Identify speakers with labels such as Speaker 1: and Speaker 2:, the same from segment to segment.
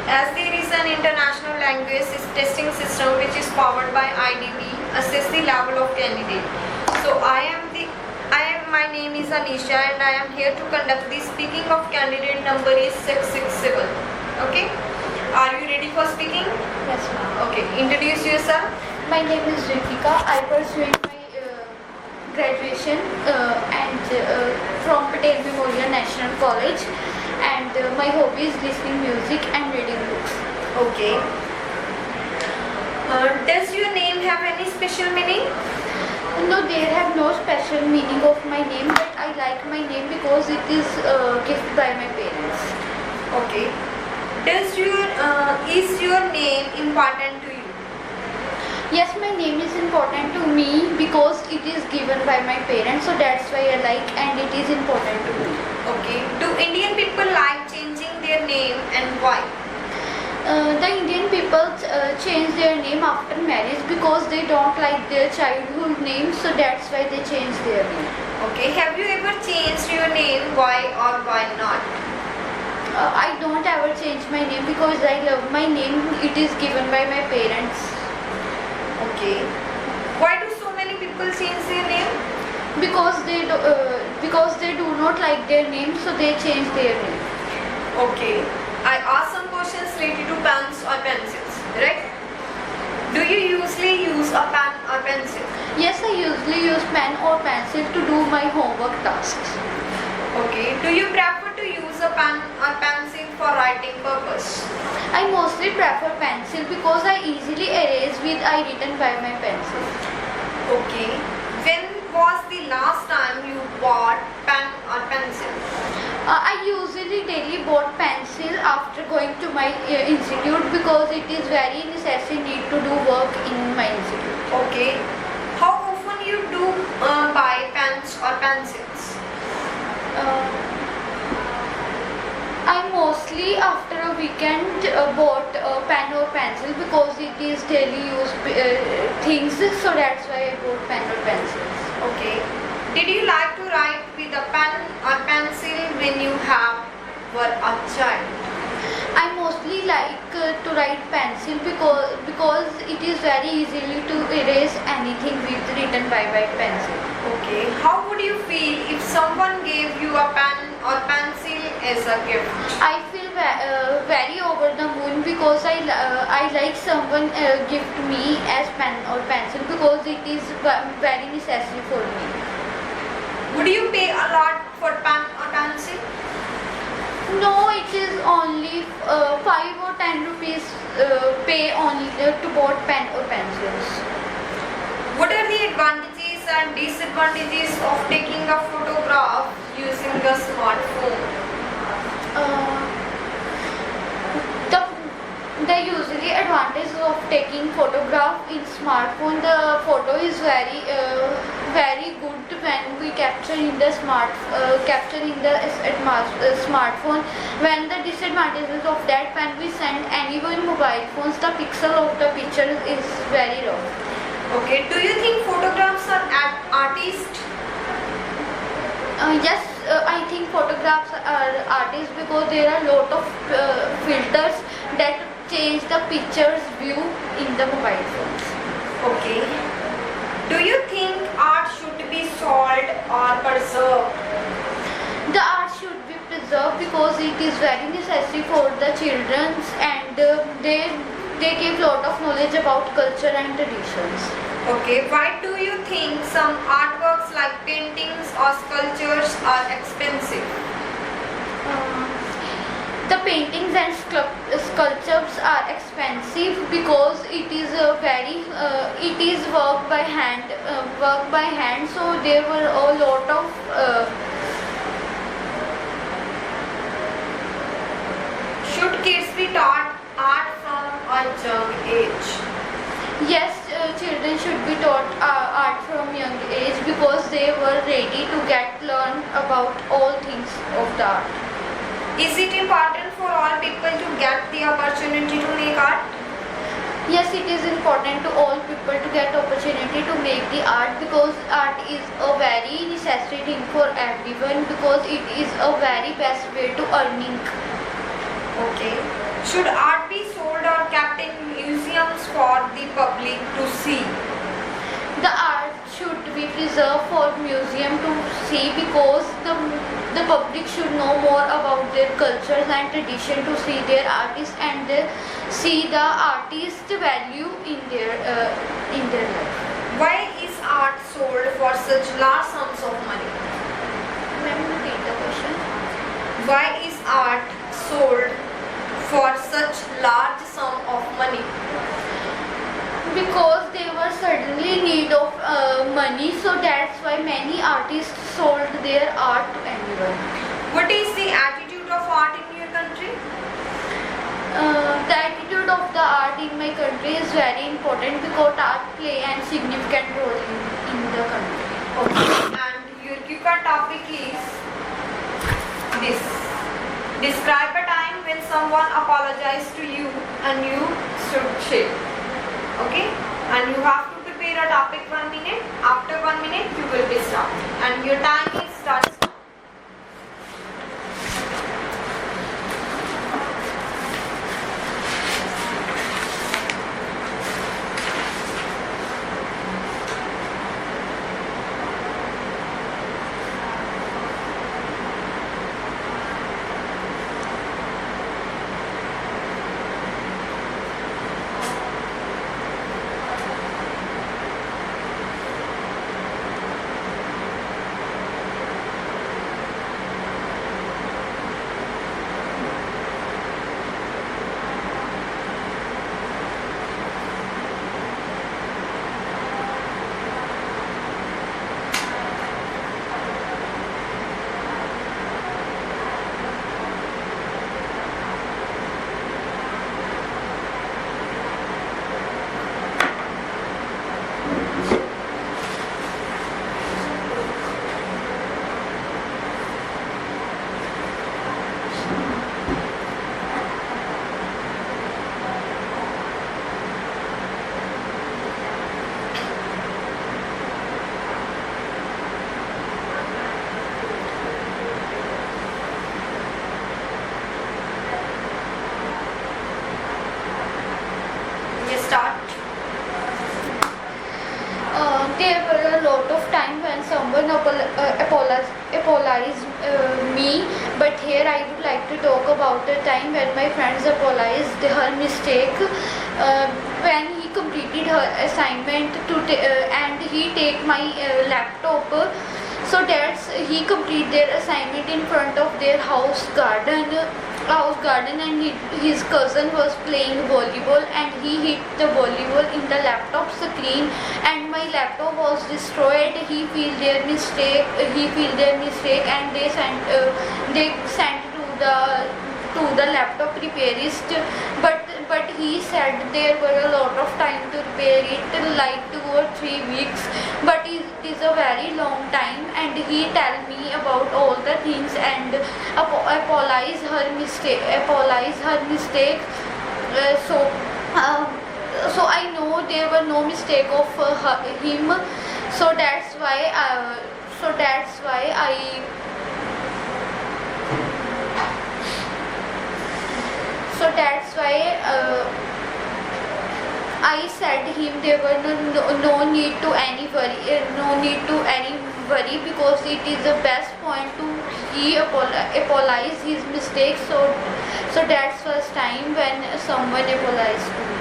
Speaker 1: As there is an international language testing system which is powered by IDB, assess the level of candidate. So my name is Anisha and I am here to conduct the speaking of candidate number is 667. Okay? Are you ready for speaking?
Speaker 2: Yes, ma'am.
Speaker 1: Okay. Introduce yourself.
Speaker 2: My name is Ritika. I pursued my graduation from Patel Memorial National College, and my hobby is listening music and reading books.
Speaker 1: Okay. Does your name have any special meaning?
Speaker 2: No, there have no special meaning of my name, but I like my name because it is gifted by my parents.
Speaker 1: Okay. Is your name important to you?
Speaker 2: Yes, my name is important to me because it is given by my parents, so that's why I like, and it is important to me.
Speaker 1: Okay. Do Indian people like changing their name and why?
Speaker 2: The Indian people change their name after marriage because they don't like their childhood name, so that's why they change their name.
Speaker 1: Okay. Have you ever changed your name? Why or why not?
Speaker 2: I don't ever change my name because I love my name. It is given by my parents.
Speaker 1: Okay. Why do so many people change their name?
Speaker 2: Because they do not like their name, so they change their name.
Speaker 1: Okay. I asked some questions related to pens or pencils, right? Do you usually use a pen or pencil?
Speaker 2: Yes, I usually use pen or pencil to do my homework tasks.
Speaker 1: Okay. Do you prefer to use a pen or pencil for writing purpose?
Speaker 2: I mostly prefer pencil because I easily erase with I written by my pencil.
Speaker 1: Okay. When was the last time you bought pen or pencil?
Speaker 2: I usually daily bought pencil after going to my institute because it is very necessary need to do work in my institute.
Speaker 1: Okay. How often you do buy pens or pencils?
Speaker 2: I mostly after a weekend bought a pen or pencil because it is daily use things, so that's why I bought pen or pencils.
Speaker 1: Okay. Did you like to write with a pen or pencil when you were a child?
Speaker 2: I mostly like to write pencil because it is very easily to erase anything with written by pencil.
Speaker 1: Okay. How would you feel if someone gave you a pen or pencil as a gift?
Speaker 2: I feel very over the moon because I like someone gift me as pen or pencil because it is very necessary for me.
Speaker 1: Would you pay a lot for pen or pencil?
Speaker 2: No, it is only 5 or 10 rupees pay only to bought pen or pencils.
Speaker 1: What are the advantages and disadvantages of taking a photograph using a smartphone?
Speaker 2: The usually advantage of taking photograph in smartphone, the photo is very good when we capture in the smartphone. When the disadvantages of that, when we send anyone mobile phones, the pixel of the picture is very rough.
Speaker 1: Okay. Do you think photographs are artists?
Speaker 2: Yes, I think photographs are artists because there are a lot of filters that change the picture's view in the mobile phones.
Speaker 1: Okay. Do you think art should be sold or preserved?
Speaker 2: The art should be preserved because it is very necessary for the children, and they give lot of knowledge about culture and traditions.
Speaker 1: Okay. Why do you think some artworks like paintings or sculptures are expensive?
Speaker 2: The paintings and sculptures are expensive because it is work by hand. So there were a lot of
Speaker 1: Should kids be taught art from a young age?
Speaker 2: Yes, children should be taught art from young age because they were ready to learn about all things of the art.
Speaker 1: Is it important for all people to get the opportunity to make art?
Speaker 2: Yes, it is important to all people to get opportunity to make the art because art is a very necessary thing for everyone because it is a very best way to earning.
Speaker 1: Okay. Should art for the public to see?
Speaker 2: The art should be preserved for museum to see because the public should know more about their cultures and tradition to see their artists and see the artist value in their life.
Speaker 1: Why is art sold for such large sums of money?
Speaker 2: Let me repeat the question.
Speaker 1: Why is art sold for such large sum of money?
Speaker 2: Because they were suddenly in need of money, so that's why many artists sold their art to anyone.
Speaker 1: What is the attitude of art in your country?
Speaker 2: The attitude of the art in my country is very important because art play a significant role in the country.
Speaker 1: Okay. And your QCA topic is this. Describe a time when someone apologized to you and you stood still. Okay, and you have to prepare a topic 1 minute. After 1 minute you will be stopped and your time is starts.
Speaker 2: There were a lot of time when someone apologized me, but here I would like to talk about the time when my friends apologized her mistake when he completed her assignment and he take my laptop. So that's he complete their assignment in front of their house garden and his cousin was playing volleyball and he hit the volleyball in the laptop screen and my laptop was destroyed. He feel their mistake and they sent to the laptop repairist, but he said there were a lot of time to repair it, like 2 or 3 weeks, but it is a very long time, and he tell me about all the things and apologize her mistake. So I know there were no mistake of him, so that's why I said him there were no need to any worry because it is the best point to he apologize his mistakes. So that's first time when someone apologized to me.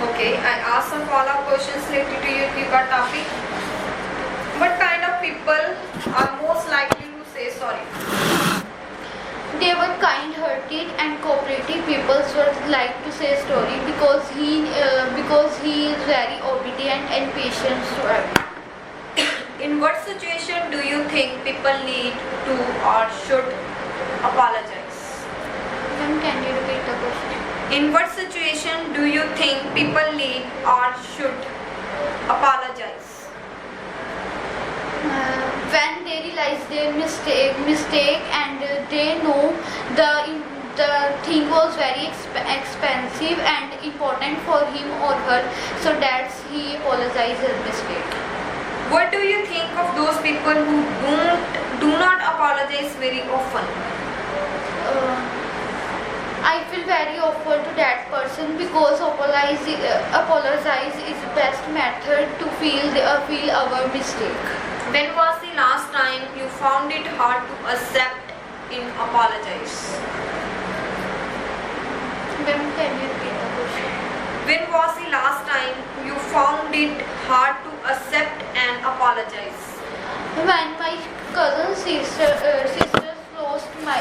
Speaker 1: Okay, I asked some follow-up questions related to your QCA topic. What kind of people are most likely to say sorry?
Speaker 2: They were kind-hearted and cooperative people who like to say story because he is very obedient and patient to everyone.
Speaker 1: In what situation do you think people need to or should apologize?
Speaker 2: Ma'am, can you repeat the question?
Speaker 1: In what situation do you think people need or should apologize?
Speaker 2: When they realize their mistake and they know the thing was very expensive and important for him or her, so that's he apologized his mistake.
Speaker 1: What do you think of those people who do not apologize very often?
Speaker 2: I feel very awful to that person because apologize is the best method to feel our mistake.
Speaker 1: When was the last time you found it hard to accept in apologize?
Speaker 2: Ma'am, can you repeat the question?
Speaker 1: When was the last time you found it hard to accept and apologize?
Speaker 2: When my cousin sisters lost my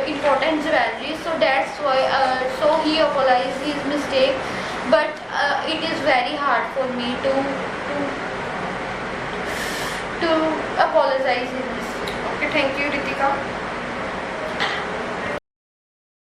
Speaker 2: important jewelry, so that's why so he apologized his mistake, but it is very hard for me to apologize his mistake.
Speaker 1: Okay, thank you, Ritika.